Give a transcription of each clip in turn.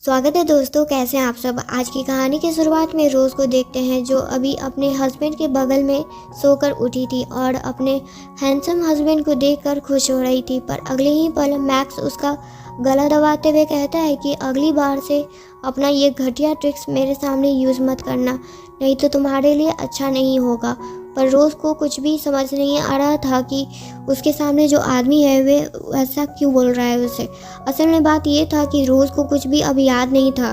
स्वागत है दोस्तों, कैसे हैं आप सब। आज की कहानी की शुरुआत में रोज़ को देखते हैं जो अभी अपने हस्बैंड के बगल में सोकर उठी थी और अपने हैंडसम हस्बैंड को देखकर खुश हो रही थी। पर अगले ही पल मैक्स उसका गला दबाते हुए कहता है कि अगली बार से अपना ये घटिया ट्रिक्स मेरे सामने यूज़ मत करना, नहीं तो तुम्हारे लिए अच्छा नहीं होगा। पर रोज़ को कुछ भी समझ नहीं आ रहा था कि उसके सामने जो आदमी है वे ऐसा क्यों बोल रहा है उसे। असल में बात ये था कि रोज़ को कुछ भी अब याद नहीं था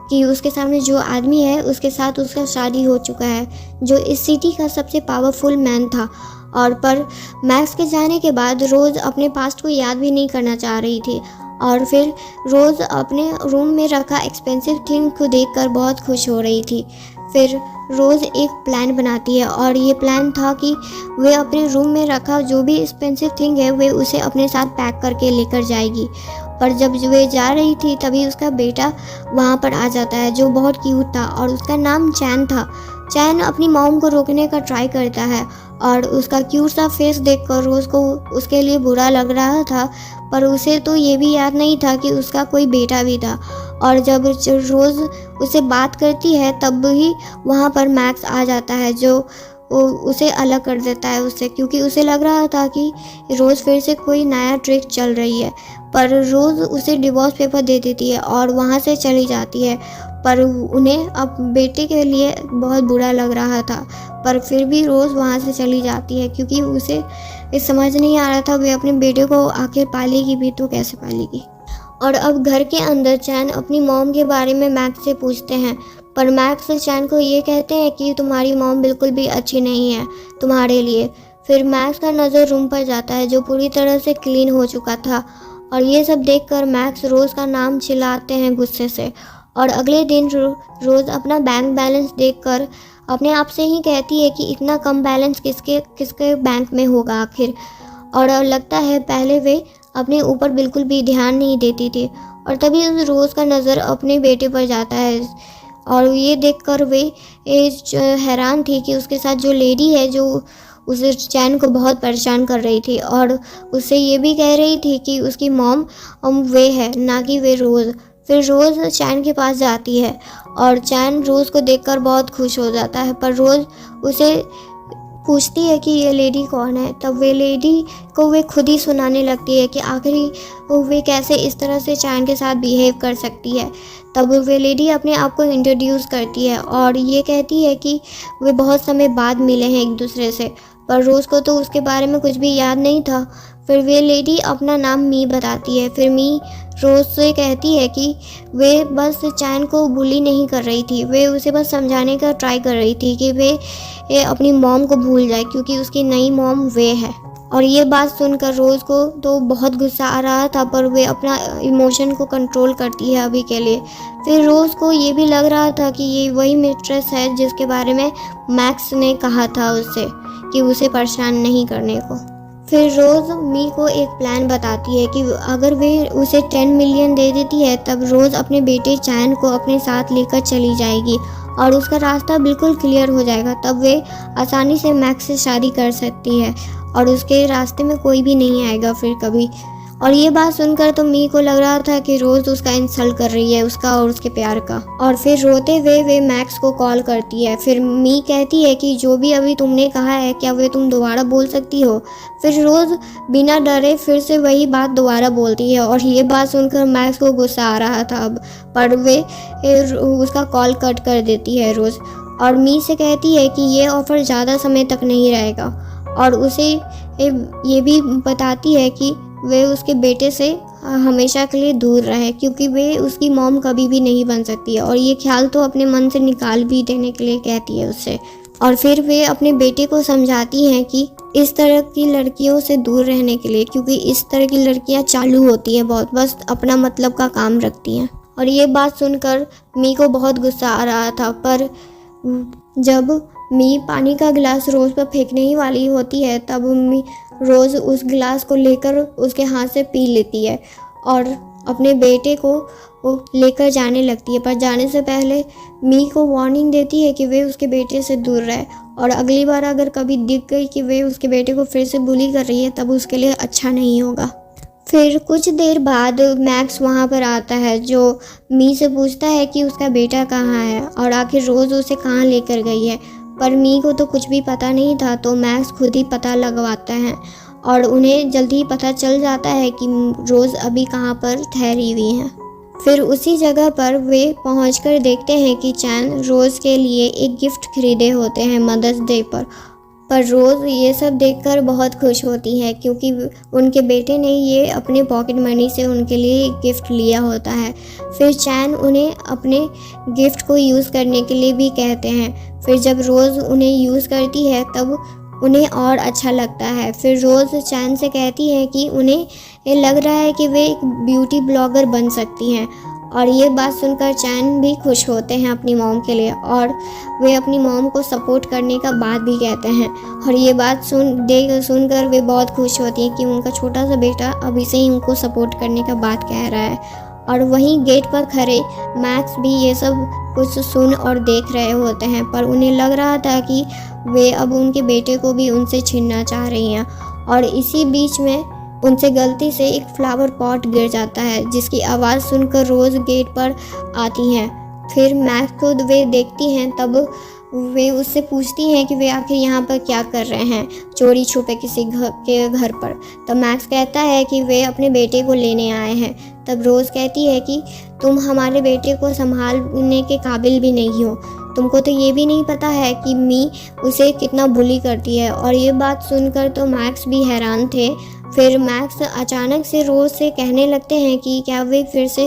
कि उसके सामने जो आदमी है उसके साथ उसका शादी हो चुका है, जो इस सिटी का सबसे पावरफुल मैन था। और पर मैक्स के जाने के बाद रोज़ अपने पास्ट को याद भी नहीं करना चाह रही थी। और फिर रोज़ अपने रूम में रखा एक्सपेंसिव थिंग को देखकर बहुत खुश हो रही थी। फिर रोज़ एक प्लान बनाती है और ये प्लान था कि वे अपने रूम में रखा जो भी एक्सपेंसिव थिंग है वे उसे अपने साथ पैक करके लेकर जाएगी। पर जब वे जा रही थी तभी उसका बेटा वहाँ पर आ जाता है जो बहुत क्यूट था और उसका नाम चैन था। चैन अपनी मॉम को रोकने का ट्राई करता है और उसका क्यूट सा फेस देखकर रोज़ को उसके लिए बुरा लग रहा था, पर उसे तो ये भी याद नहीं था कि उसका कोई बेटा भी था। और जब रोज़ उसे बात करती है तब ही वहाँ पर मैक्स आ जाता है जो उसे अलग कर देता है उससे, क्योंकि उसे लग रहा था कि रोज़ फिर से कोई नया ट्रिक चल रही है। पर रोज़ उसे डिवोर्स पेपर दे देती है और वहाँ से चली जाती है। पर उन्हें अब बेटे के लिए बहुत बुरा लग रहा था, पर फिर भी रोज़ वहाँ से चली जाती है क्योंकि उसे समझ नहीं आ रहा था वे अपने बेटे को आखिर पालेगी भी तो कैसे पालेगी। और अब घर के अंदर चैन अपनी मॉम के बारे में मैक्स से पूछते हैं, पर मैक्स चैन को ये कहते हैं कि तुम्हारी मॉम बिल्कुल भी अच्छी नहीं है तुम्हारे लिए। फिर मैक्स का नज़र रूम पर जाता है जो पूरी तरह से क्लीन हो चुका था और ये सब देखकर मैक्स रोज़ का नाम चिल्लाते हैं गुस्से से। और अगले दिन रोज़ अपना बैंक बैलेंस देखकर अपने आप से ही कहती है कि इतना कम बैलेंस किसके किसके बैंक में होगा आखिर। और लगता है पहले वे अपने ऊपर बिल्कुल भी ध्यान नहीं देती थी। और तभी उस रोज़ का नज़र अपने बेटे पर जाता है और ये देखकर वे हैरान थी कि उसके साथ जो लेडी है जो उस चैन को बहुत परेशान कर रही थी और उससे ये भी कह रही थी कि उसकी मॉम वे है ना कि वे रोज़। फिर रोज़ चैन के पास जाती है और चैन रोज़ को देखकर बहुत खुश हो जाता है, पर रोज़ उसे पूछती है कि ये लेडी कौन है। तब वे लेडी को वे खुद ही सुनाने लगती है कि आखिरी वे कैसे इस तरह से चैन के साथ बिहेव कर सकती है। तब वे लेडी अपने आप को इंट्रोड्यूस करती है और ये कहती है कि वे बहुत समय बाद मिले हैं एक दूसरे से, पर रोज़ को तो उसके बारे में कुछ भी याद नहीं था। फिर वे लेडी अपना नाम मी बताती है। फिर मी रोज़ से कहती है कि वे बस चैन को बुली नहीं कर रही थी, वे उसे बस समझाने का ट्राई कर रही थी कि वे अपनी मॉम को भूल जाए क्योंकि उसकी नई मॉम वे है। और ये बात सुनकर रोज़ को तो बहुत गुस्सा आ रहा था, पर वे अपना इमोशन को कंट्रोल करती है अभी के लिए। फिर रोज़ को ये भी लग रहा था कि ये वही मिस्ट्रेस है जिसके बारे में मैक्स ने कहा था उससे कि उसे परेशान नहीं करने को। फिर रोज़ मी को एक प्लान बताती है कि अगर वे उसे 10 मिलियन दे देती है तब रोज़ अपने बेटे चैन को अपने साथ लेकर चली जाएगी और उसका रास्ता बिल्कुल क्लियर हो जाएगा। तब वे आसानी से मैक्स से शादी कर सकती है और उसके रास्ते में कोई भी नहीं आएगा फिर कभी। और ये बात सुनकर तो मी को लग रहा था कि रोज़ उसका इंसल्ट कर रही है, उसका और उसके प्यार का। और फिर रोते हुए वे मैक्स को कॉल करती है। फिर मी कहती है कि जो भी अभी तुमने कहा है क्या वे तुम दोबारा बोल सकती हो। फिर रोज़ बिना डरे फिर से वही बात दोबारा बोलती है और ये बात सुनकर मैक्स को गुस्सा आ रहा था अब, पर वे उसका कॉल कट कर देती है रोज़ और मी से कहती है कि ये ऑफ़र ज़्यादा समय तक नहीं रहेगा और उसे ये भी बताती है कि वे उसके बेटे से हमेशा के लिए दूर रहे क्योंकि वे उसकी मॉम कभी भी नहीं बन सकती है और ये ख्याल तो अपने मन से निकाल भी देने के लिए कहती है उससे। और फिर वे अपने बेटे को समझाती हैं कि इस तरह की लड़कियों से दूर रहने के लिए, क्योंकि इस तरह की लड़कियां चालू होती हैं बहुत, बस अपना मतलब का काम रखती हैं। और ये बात सुनकर मी को बहुत गुस्सा आ रहा था, पर जब मी पानी का गिलास रोज़ पर फेंकने ही वाली होती है तब मी रोज़ उस गिलास को लेकर उसके हाथ से पी लेती है और अपने बेटे को वो लेकर जाने लगती है। पर जाने से पहले मी को वार्निंग देती है कि वे उसके बेटे से दूर रहे और अगली बार अगर कभी दिख गई कि वे उसके बेटे को फिर से बुली कर रही है तब उसके लिए अच्छा नहीं होगा। फिर कुछ देर बाद मैक्स वहाँ पर आता है, जो मी से पूछता है कि उसका बेटा कहाँ है और आखिर रोज़ उसे कहाँ लेकर गई है। पर मी को तो कुछ भी पता नहीं था, तो मैक्स खुद ही पता लगवाता है और उन्हें जल्दी ही पता चल जाता है कि रोज़ अभी कहाँ पर ठहरी हुई है। फिर उसी जगह पर वे पहुंचकर देखते हैं कि चैन रोज़ के लिए एक गिफ्ट खरीदे होते हैं मदर्स डे पर रोज़ ये सब देखकर बहुत खुश होती है, क्योंकि उनके बेटे ने ये अपने पॉकेट मनी से उनके लिए एक गिफ्ट लिया होता है। फिर चैन उन्हें अपने गिफ्ट को यूज़ करने के लिए भी कहते हैं। फिर जब रोज़ उन्हें यूज़ करती है तब उन्हें और अच्छा लगता है। फिर रोज़ चैन से कहती है कि उन्हें ये लग रहा है कि वे एक ब्यूटी ब्लॉगर बन सकती हैं, और ये बात सुनकर चैन भी खुश होते हैं अपनी मॉम के लिए, और वे अपनी मॉम को सपोर्ट करने का बात भी कहते हैं। और ये बात सुनकर वे बहुत खुश होती हैं कि उनका छोटा सा बेटा अभी से ही उनको सपोर्ट करने का बात कह रहा है। और वहीं गेट पर खड़े मैक्स भी ये सब कुछ सुन और देख रहे होते हैं, पर उन्हें लग रहा था कि वे अब उनके बेटे को भी उनसे छीनना चाह रही हैं। और इसी बीच में उनसे गलती से एक फ्लावर पॉट गिर जाता है, जिसकी आवाज़ सुनकर रोज़ गेट पर आती हैं। फिर मैक्स को वे देखती हैं, तब वे उससे पूछती हैं कि वे आखिर यहाँ पर क्या कर रहे हैं, चोरी छुपे किसी घर पर। तब मैक्स कहता है कि वे अपने बेटे को लेने आए हैं। तब रोज़ कहती है कि तुम हमारे बेटे को संभालने के काबिल भी नहीं हो, तुमको तो ये भी नहीं पता है कि मी उसे कितना बुली करती है। और ये बात सुनकर तो मैक्स भी हैरान थे। फिर मैक्स अचानक से रोज़ से कहने लगते हैं कि क्या वे फिर से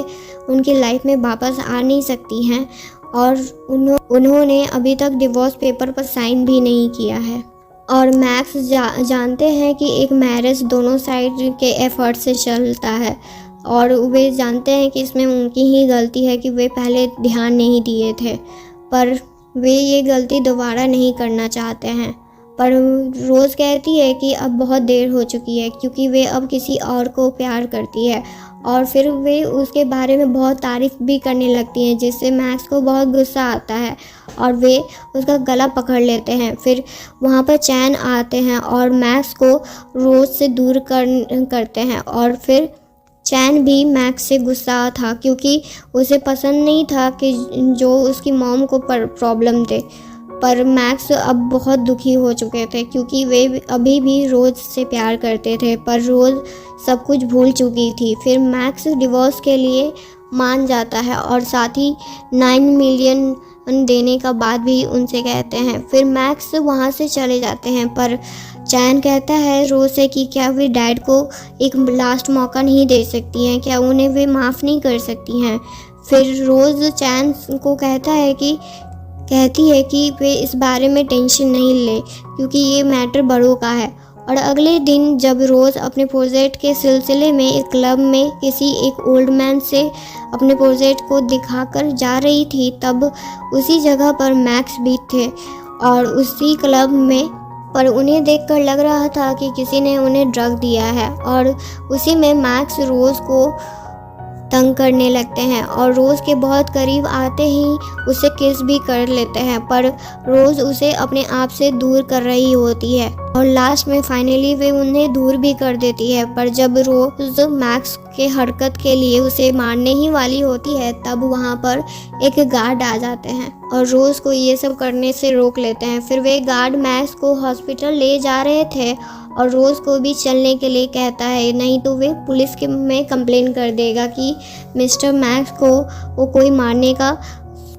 उनकी लाइफ में वापस आ नहीं सकती हैं, और उन्होंने अभी तक डिवोर्स पेपर पर साइन भी नहीं किया है। और मैक्स जानते हैं कि एक मैरिज दोनों साइड के एफर्ट से चलता है, और वे जानते हैं कि इसमें उनकी ही गलती है कि वे पहले ध्यान नहीं दिए थे, पर वे ये गलती दोबारा नहीं करना चाहते हैं। पर रोज़ कहती है कि अब बहुत देर हो चुकी है, क्योंकि वे अब किसी और को प्यार करती है। और फिर वे उसके बारे में बहुत तारीफ़ भी करने लगती हैं, जिससे मैक्स को बहुत गुस्सा आता है और वे उसका गला पकड़ लेते हैं। फिर वहाँ पर चैन आते हैं और मैक्स को रोज़ से दूर करते हैं। और फिर चैन भी मैक्स से गुस्सा था, क्योंकि उसे पसंद नहीं था कि जो उसकी मॉम को प्रॉब्लम थे। पर मैक्स अब बहुत दुखी हो चुके थे, क्योंकि वे अभी भी रोज़ से प्यार करते थे, पर रोज़ सब कुछ भूल चुकी थी। फिर मैक्स डिवोर्स के लिए मान जाता है और साथ ही 9 मिलियन देने का बात भी उनसे कहते हैं। फिर मैक्स वहाँ से चले जाते हैं, पर चैन कहता है रोज़ से कि क्या वे डैड को एक लास्ट मौका नहीं दे सकती हैं, क्या उन्हें वे माफ़ नहीं कर सकती हैं। फिर रोज़ चैन को कहती है कि वे इस बारे में टेंशन नहीं ले, क्योंकि ये मैटर बड़ों का है। और अगले दिन जब रोज़ अपने प्रोजेक्ट के सिलसिले में एक क्लब में किसी एक ओल्ड मैन से अपने प्रोजेक्ट को दिखाकर जा रही थी, तब उसी जगह पर मैक्स भी थे और उसी क्लब में। पर उन्हें देखकर लग रहा था कि किसी ने उन्हें ड्रग दिया है, और उसी में मैक्स रोज़ को तंग करने लगते हैं और रोज़ के बहुत करीब आते ही उसे किस भी कर लेते हैं, पर रोज़ उसे अपने आप से दूर कर रही होती है और लास्ट में फाइनली वे उन्हें दूर भी कर देती है। पर जब रोज़ मैक्स के हरकत के लिए उसे मारने ही वाली होती है, तब वहाँ पर एक गार्ड आ जाते हैं और रोज़ को ये सब करने से रोक लेते हैं। फिर वे गार्ड मैक्स को हॉस्पिटल ले जा रहे थे और रोज़ को भी चलने के लिए कहता है, नहीं तो वे पुलिस में कंप्लेन कर देगा कि मिस्टर मैक्स को वो कोई मारने का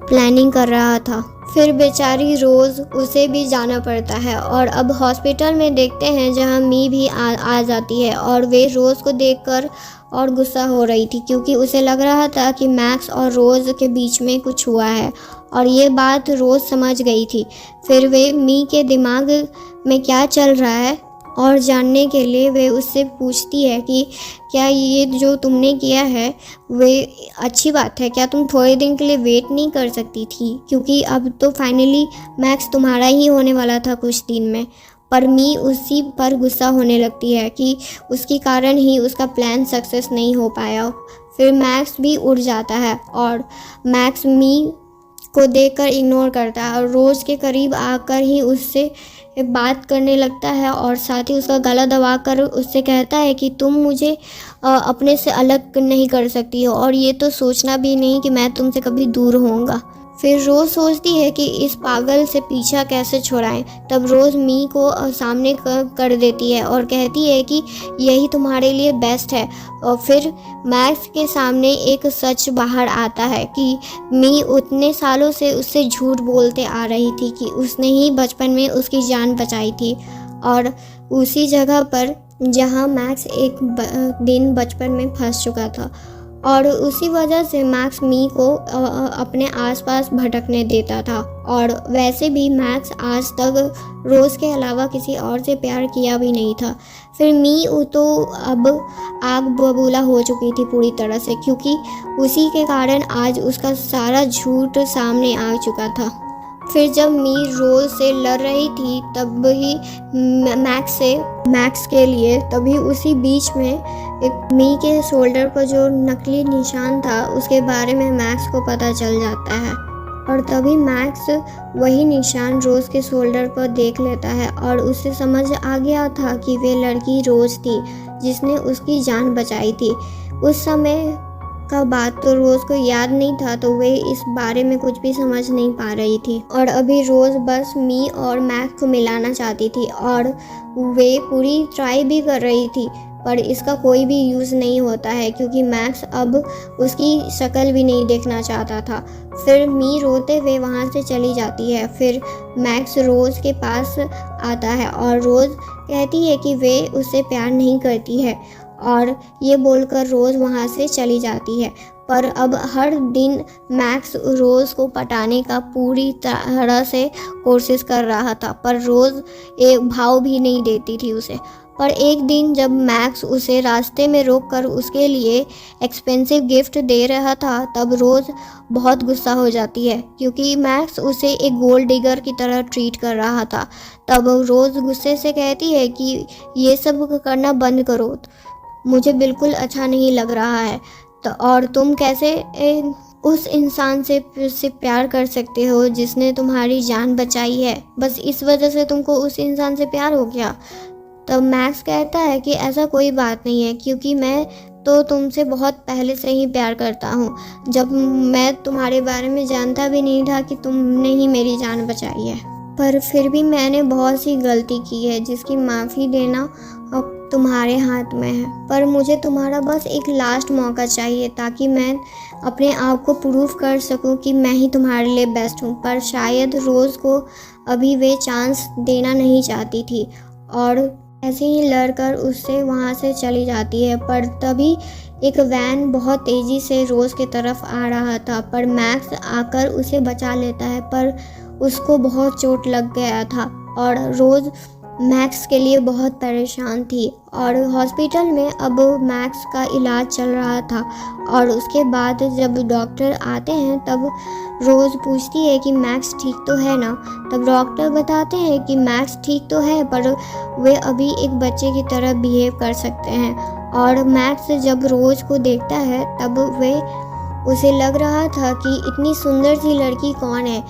प्लानिंग कर रहा था। फिर बेचारी रोज़ उसे भी जाना पड़ता है और अब हॉस्पिटल में देखते हैं जहां मी भी आ जाती है और वे रोज़ को देखकर और गुस्सा हो रही थी, क्योंकि उसे लग रहा था कि मैक्स और रोज़ के बीच में कुछ हुआ है और ये बात रोज़ समझ गई थी। फिर वे मी के दिमाग में क्या चल रहा है और जानने के लिए वे उससे पूछती है कि क्या ये जो तुमने किया है वे अच्छी बात है, क्या तुम थोड़े दिन के लिए वेट नहीं कर सकती थी, क्योंकि अब तो फाइनली मैक्स तुम्हारा ही होने वाला था कुछ दिन में। पर मी उसी पर गुस्सा होने लगती है कि उसके कारण ही उसका प्लान सक्सेस नहीं हो पाया। फिर मैक्स भी उड़ जाता है और मैक्स मी को देखकर इग्नोर करता है और रोज़ के करीब आकर ही उससे बात करने लगता है और साथ ही उसका गला दबाकर उससे कहता है कि तुम मुझे अपने से अलग नहीं कर सकती हो और ये तो सोचना भी नहीं कि मैं तुमसे कभी दूर होऊंगा। फिर रोज़ सोचती है कि इस पागल से पीछा कैसे छुड़ाएं। तब रोज़ मी को सामने कर देती है और कहती है कि यही तुम्हारे लिए बेस्ट है। और फिर मैक्स के सामने एक सच बाहर आता है कि मी उतने सालों से उससे झूठ बोलते आ रही थी कि उसने ही बचपन में उसकी जान बचाई थी और उसी जगह पर जहां मैक्स एक दिन बचपन में फंस चुका था और उसी वजह से मैक्स मी को अपने आसपास भटकने देता था। और वैसे भी मैक्स आज तक रोज़ के अलावा किसी और से प्यार किया भी नहीं था। फिर मी तो अब आग बबूला हो चुकी थी पूरी तरह से, क्योंकि उसी के कारण आज उसका सारा झूठ सामने आ चुका था। फिर जब मी रोज़ से लड़ रही थी तब ही मैक्स के लिए तभी उसी बीच में एक मी के शोल्डर पर जो नकली निशान था उसके बारे में मैक्स को पता चल जाता है और तभी मैक्स वही निशान रोज़ के शोल्डर पर देख लेता है और उसे समझ आ गया था कि वे लड़की रोज़ थी जिसने उसकी जान बचाई थी। उस समय का बात तो रोज़ को याद नहीं था, तो वे इस बारे में कुछ भी समझ नहीं पा रही थी और अभी रोज़ बस मी और मैक्स को मिलाना चाहती थी और वे पूरी ट्राई भी कर रही थी, पर इसका कोई भी यूज़ नहीं होता है क्योंकि मैक्स अब उसकी शक्ल भी नहीं देखना चाहता था। फिर मी रोते हुए वहाँ से चली जाती है। फिर मैक्स रोज़ के पास आता है और रोज़ कहती है कि वे उससे प्यार नहीं करती है और ये बोलकर रोज़ वहाँ से चली जाती है। पर अब हर दिन मैक्स रोज़ को पटाने का पूरी तरह से कोशिश कर रहा था, पर रोज़ एक भाव भी नहीं देती थी उसे। पर एक दिन जब मैक्स उसे रास्ते में रोककर उसके लिए एक्सपेंसिव गिफ्ट दे रहा था तब रोज़ बहुत गुस्सा हो जाती है क्योंकि मैक्स उसे एक गोल्ड डिगर की तरह ट्रीट कर रहा था। तब रोज़ गुस्से से कहती है कि ये सब करना बंद करो, मुझे बिल्कुल अच्छा नहीं लग रहा है। तो और तुम कैसे उस इंसान से प्यार कर सकते हो जिसने तुम्हारी जान बचाई है, बस इस वजह से तुमको उस इंसान से प्यार हो गया। तब मैक्स कहता है कि ऐसा कोई बात नहीं है क्योंकि मैं तो तुमसे बहुत पहले से ही प्यार करता हूँ, जब मैं तुम्हारे बारे में जानता भी नहीं था कि तुमने ही मेरी जान बचाई है। पर फिर भी मैंने बहुत सी गलती की है जिसकी माफ़ी देना अब तुम्हारे हाथ में है। पर मुझे तुम्हारा बस एक लास्ट मौका चाहिए ताकि मैं अपने आप को प्रूव कर सकूं कि मैं ही तुम्हारे लिए बेस्ट हूँ। पर शायद रोज़ को अभी वे चांस देना नहीं चाहती थी और ऐसे ही लड़कर उससे वहाँ से चली जाती है। पर तभी एक वैन बहुत तेज़ी से रोज़ की तरफ आ रहा था, पर मैक्स आकर उसे बचा लेता है, पर उसको बहुत चोट लग गया था और रोज़ मैक्स के लिए बहुत परेशान थी और हॉस्पिटल में अब मैक्स का इलाज चल रहा था। और उसके बाद जब डॉक्टर आते हैं तब रोज़ पूछती है कि मैक्स ठीक तो है ना। तब डॉक्टर बताते हैं कि मैक्स ठीक तो है पर वे अभी एक बच्चे की तरह बिहेव कर सकते हैं। और मैक्स जब रोज़ को देखता है तब उसे लग रहा था कि इतनी सुंदर सी लड़की कौन है।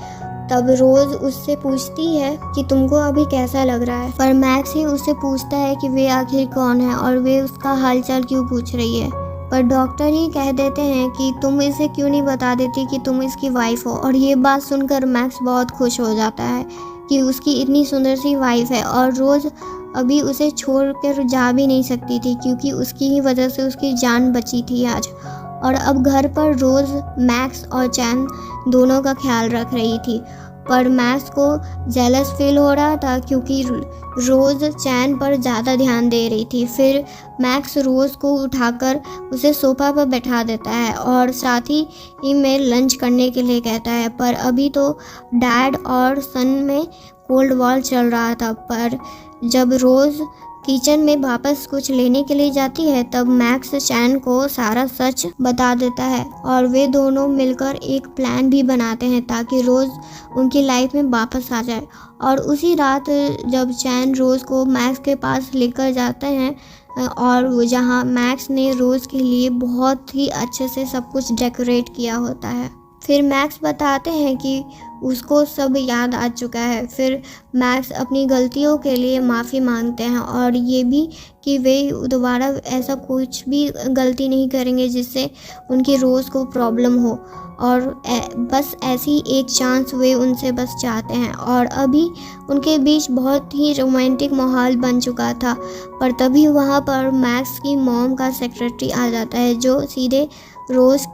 तब रोज़ उससे पूछती है कि तुमको अभी कैसा लग रहा है, पर मैक्स ही उससे पूछता है कि वे आखिर कौन है और वे उसका हालचाल क्यों पूछ रही है। पर डॉक्टर ही कह देते हैं कि तुम इसे क्यों नहीं बता देती कि तुम इसकी वाइफ हो। और ये बात सुनकर मैक्स बहुत खुश हो जाता है कि उसकी इतनी सुंदर सी वाइफ है और रोज़ अभी उसे छोड़ कर जा भी नहीं सकती थी क्योंकि उसकी ही वजह से उसकी जान बची थी आज। और अब घर पर रोज़ मैक्स और चैन दोनों का ख्याल रख रही थी, पर मैक्स को जेलस फील हो रहा था क्योंकि रोज़ चैन पर ज़्यादा ध्यान दे रही थी। फिर मैक्स रोज़ को उठाकर उसे सोफ़ा पर बैठा देता है और साथ ही में लंच करने के लिए कहता है। पर अभी तो डैड और सन में कोल्ड वॉर चल रहा था। पर जब रोज़ किचन में वापस कुछ लेने के लिए जाती है तब मैक्स चैन को सारा सच बता देता है और वे दोनों मिलकर एक प्लान भी बनाते हैं ताकि रोज़ उनकी लाइफ में वापस आ जाए। और उसी रात जब चैन रोज़ को मैक्स के पास लेकर जाते हैं और जहां मैक्स ने रोज़ के लिए बहुत ही अच्छे से सब कुछ डेकोरेट किया होता है। फिर मैक्स बताते हैं कि उसको सब याद आ चुका है। फिर मैक्स अपनी गलतियों के लिए माफ़ी मांगते हैं और ये भी कि वे दोबारा ऐसा कुछ भी गलती नहीं करेंगे जिससे उनकी रोज़ को प्रॉब्लम हो, और बस ऐसी एक चांस वे उनसे बस चाहते हैं। और अभी उनके बीच बहुत ही रोमांटिक माहौल बन चुका था, पर तभी वहाँ पर मैक्स की मॉम का सेक्रेटरी आ जाता है, जो सीधे रोज़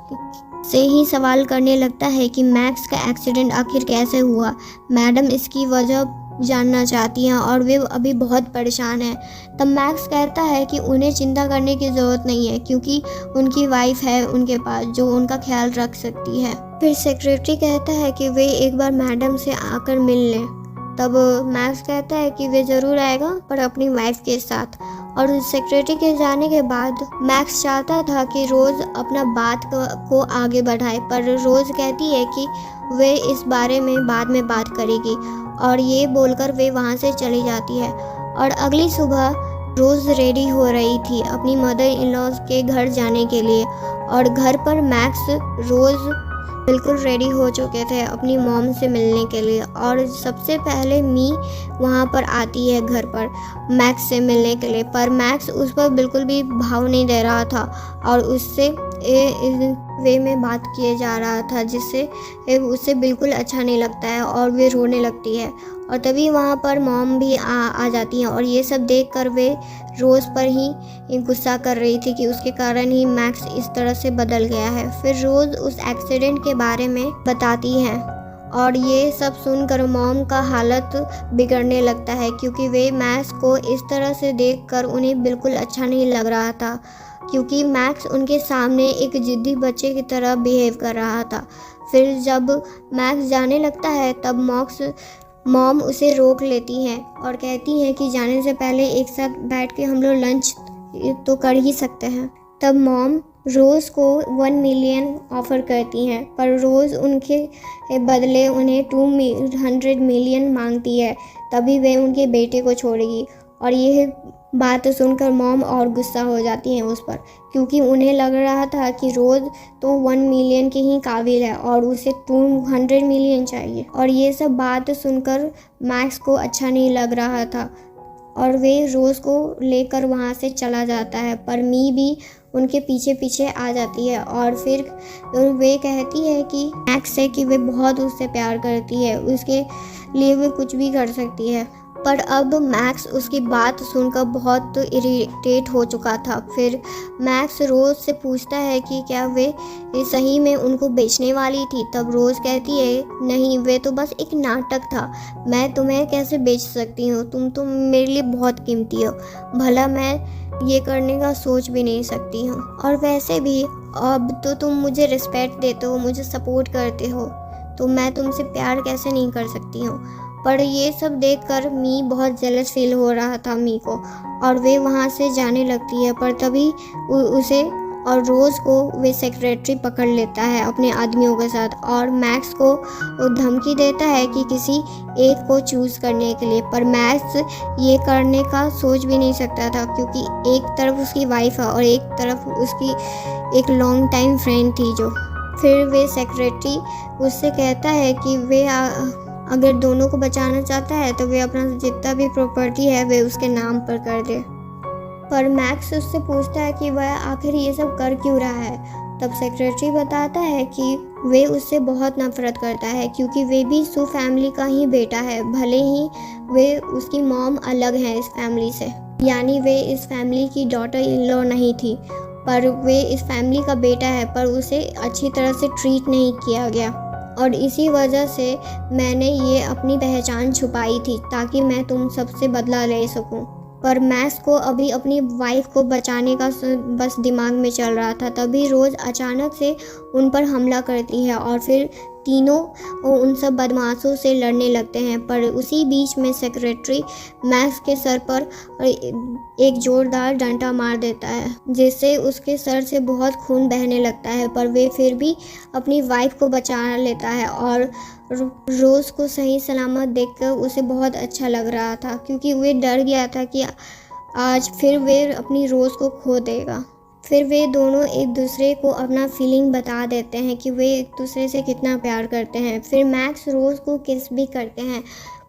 से ही सवाल करने लगता है कि मैक्स का एक्सीडेंट आखिर कैसे हुआ। मैडम इसकी वजह जानना चाहती हैं और वे अभी बहुत परेशान हैं। तब मैक्स कहता है कि उन्हें चिंता करने की ज़रूरत नहीं है, क्योंकि उनकी वाइफ है उनके पास जो उनका ख्याल रख सकती है। फिर सेक्रेटरी कहता है कि वे एक बार मैडम से आकर मिल लें। तब मैक्स कहता है कि वे ज़रूर आएगा, पर अपनी वाइफ के साथ। और सेक्रेटरी के जाने के बाद मैक्स चाहता था कि रोज़ अपना बात को आगे बढ़ाए, पर रोज़ कहती है कि वे इस बारे में बाद में बात करेगी, और ये बोलकर वे वहाँ से चली जाती है। और अगली सुबह रोज़ रेडी हो रही थी अपनी मदर इन लॉज के घर जाने के लिए, और घर पर मैक्स रोज़ बिल्कुल रेडी हो चुके थे अपनी मॉम से मिलने के लिए। और सबसे पहले मी वहाँ पर आती है घर पर मैक्स से मिलने के लिए, पर मैक्स उस पर बिल्कुल भी भाव नहीं दे रहा था और उससे वे में बात किए जा रहा था, जिससे उसे बिल्कुल अच्छा नहीं लगता है और वे रोने लगती है। और तभी वहाँ पर मॉम भी आ जाती हैं, और ये सब देखकर वे रोज़ पर ही गुस्सा कर रही थी कि उसके कारण ही मैक्स इस तरह से बदल गया है। फिर रोज़ उस एक्सीडेंट के बारे में बताती हैं, और ये सब सुनकर मॉम का हालत बिगड़ने लगता है, क्योंकि वे मैक्स को इस तरह से देखकर उन्हें बिल्कुल अच्छा नहीं लग रहा था, क्योंकि मैक्स उनके सामने एक ज़िद्दी बच्चे की तरह बिहेव कर रहा था। फिर जब मैक्स जाने लगता है तब मॉम उसे रोक लेती हैं और कहती हैं कि जाने से पहले एक साथ बैठ के हम लोग लंच तो कर ही सकते हैं। तब मॉम रोज़ को 1 मिलियन ऑफ़र करती हैं, पर रोज़ उनके बदले उन्हें 200 मिलियन मांगती है, तभी वे उनके बेटे को छोड़ेगी। और यह बात सुनकर मॉम और गुस्सा हो जाती हैं उस पर, क्योंकि उन्हें लग रहा था कि रोज़ तो 1 मिलियन के ही काबिल है और उसे 200 मिलियन चाहिए। और ये सब बात सुनकर मैक्स को अच्छा नहीं लग रहा था, और वे रोज़ को लेकर वहाँ से चला जाता है, पर मी भी उनके पीछे पीछे आ जाती है। और फिर वे कहती है कि मैक्स से कि वे बहुत उससे प्यार करती है, उसके लिए वे कुछ भी कर सकती है। पर अब मैक्स उसकी बात सुनकर बहुत इरिटेट हो चुका था। फिर मैक्स रोज़ से पूछता है कि क्या वे सही में उनको बेचने वाली थी। तब रोज़ कहती है नहीं, वे तो बस एक नाटक था, मैं तुम्हें कैसे बेच सकती हूँ, तुम तो मेरे लिए बहुत कीमती हो, भला मैं ये करने का सोच भी नहीं सकती हूँ। और वैसे भी अब तो तुम मुझे रिस्पेक्ट देते हो, मुझे सपोर्ट करते हो, तो मैं तुमसे प्यार कैसे नहीं कर सकती हूँ। पर ये सब देखकर मी बहुत जेलस फील हो रहा था मी को, और वे वहाँ से जाने लगती है। पर तभी उसे और रोज़ को वे सेक्रेटरी पकड़ लेता है अपने आदमियों के साथ, और मैक्स को धमकी देता है कि किसी एक को चूज़ करने के लिए। पर मैक्स ये करने का सोच भी नहीं सकता था, क्योंकि एक तरफ उसकी वाइफ है और एक तरफ उसकी एक लॉन्ग टाइम फ्रेंड थी जो। फिर वे सेक्रेटरी उससे कहता है कि वे अगर दोनों को बचाना चाहता है तो वे अपना जितना भी प्रॉपर्टी है वे उसके नाम पर कर दे। पर मैक्स उससे पूछता है कि वह आखिर ये सब कर क्यों रहा है। तब सेक्रेटरी बताता है कि वे उससे बहुत नफरत करता है, क्योंकि वे भी सू फैमिली का ही बेटा है, भले ही वे उसकी मॉम अलग हैं इस फैमिली से, यानी वे इस फैमिली की डॉटर इन लॉ नहीं थी, पर वे इस फैमिली का बेटा है, पर उसे अच्छी तरह से ट्रीट नहीं किया गया, और इसी वजह से मैंने ये अपनी पहचान छुपाई थी ताकि मैं तुम सबसे बदला ले सकूं। पर मैक्स को अभी अपनी वाइफ को बचाने का बस दिमाग में चल रहा था। तभी रोज़ अचानक से उन पर हमला करती है, और फिर तीनों उन सब बदमाशों से लड़ने लगते हैं। पर उसी बीच में सेक्रेटरी मैक्स के सर पर एक जोरदार डंडा मार देता है, जिससे उसके सर से बहुत खून बहने लगता है। पर वे फिर भी अपनी वाइफ को बचा लेता है, और रोज़ को सही सलामत देखकर उसे बहुत अच्छा लग रहा था, क्योंकि वे डर गया था कि आज फिर वे अपनी रोज़ को खो देगा। फिर वे दोनों एक दूसरे को अपना फीलिंग बता देते हैं कि वे एक दूसरे से कितना प्यार करते हैं। फिर मैक्स रोज़ को किस भी करते हैं,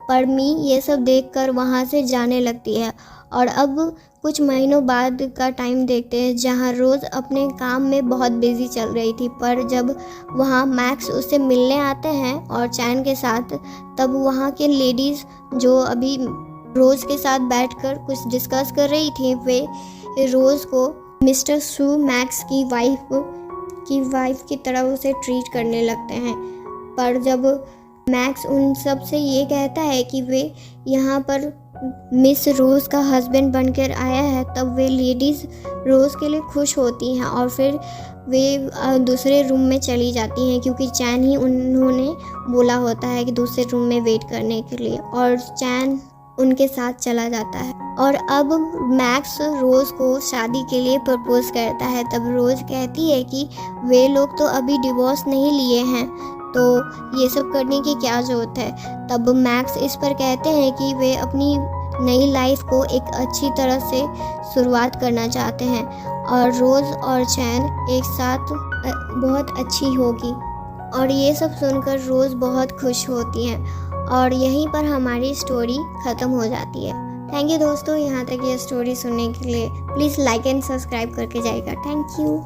पर मी ये सब देखकर वहाँ से जाने लगती है। और अब कुछ महीनों बाद का टाइम देखते हैं जहाँ रोज़ अपने काम में बहुत बिजी चल रही थी, पर जब वहाँ मैक्स उससे मिलने आते हैं और चैन के साथ, तब वहाँ के लेडीज़ जो अभी रोज़ के साथ बैठकर कुछ डिस्कस कर रही थी, वे रोज़ को मिस्टर सू मैक्स की वाइफ की तरह उसे ट्रीट करने लगते हैं। पर जब मैक्स उन सब से ये कहता है कि वे यहाँ पर मिस रोज़ का हस्बैंड बनकर आया है, तब वे लेडीज़ रोज़ के लिए खुश होती हैं और फिर वे दूसरे रूम में चली जाती हैं, क्योंकि चैन ही उन्होंने बोला होता है कि दूसरे रूम में वेट करने के लिए, और चैन उनके साथ चला जाता है। और अब मैक्स रोज़ को शादी के लिए प्रपोज़ करता है। तब रोज़ कहती है कि वे लोग तो अभी डिवोर्स नहीं लिए हैं, तो ये सब करने की क्या ज़रूरत है। तब मैक्स इस पर कहते हैं कि वे अपनी नई लाइफ को एक अच्छी तरह से शुरुआत करना चाहते हैं और रोज़ और चैन एक साथ बहुत अच्छी होगी। और ये सब सुनकर रोज़ बहुत खुश होती हैं और यहीं पर हमारी स्टोरी ख़त्म हो जाती है। थैंक यू दोस्तों, यहाँ तक ये स्टोरी सुनने के लिए। प्लीज़ लाइक एंड सब्सक्राइब करके जाइएगा। Thank you.